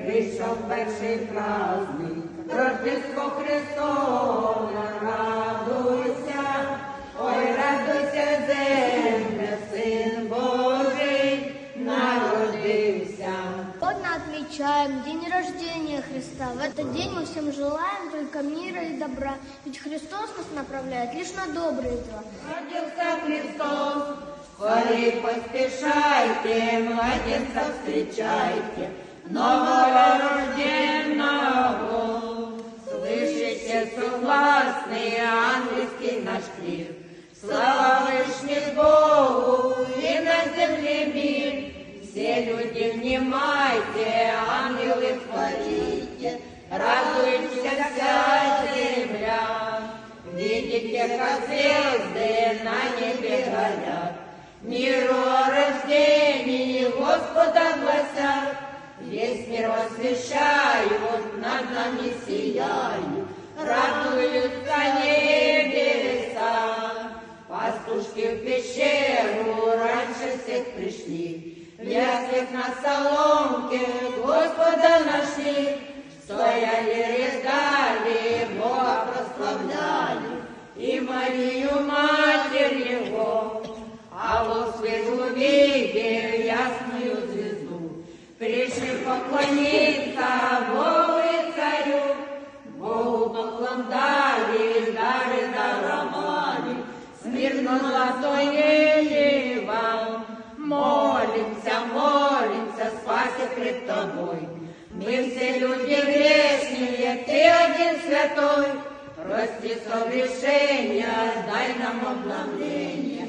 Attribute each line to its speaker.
Speaker 1: Прийшов перший праздник, Рождество Христове, радуйся, ой, радуйся, земля, Син Божий народився.
Speaker 2: Сегодня отмечаем день рождения Христа. В этот день мы всем желаем только мира и добра, ведь Христос нас направляет лишь на добрые дела.
Speaker 1: Родился Христос, скорей поспешайте, младенца встречайте, нового рожденного. Слышите, согласные, ангельский наш клир, слава вышних Богу и на земле мир. Все люди внимайте, ангелы творите, радуйся вся земля. Видите, как звезды на небе горят, миру о рождении Господа гласят. Весь мир освещают, над нами сияют, радуются небеса. Пастушки в пещеру раньше всех пришли, в яслях на соломке Господа нашли. Стояли, рыдали, Бога прославляли, и Марию, Матерь Его. А Господь, увидев ясную звезду, пришли поклониться Богу и Царю. Богу поклон дали, дары даровали, смирно золотое вам. Молимся, молимся, спаси пред Тобой. Мы все люди грешные, Ты один святой. Прости согрешения, дай нам обновление.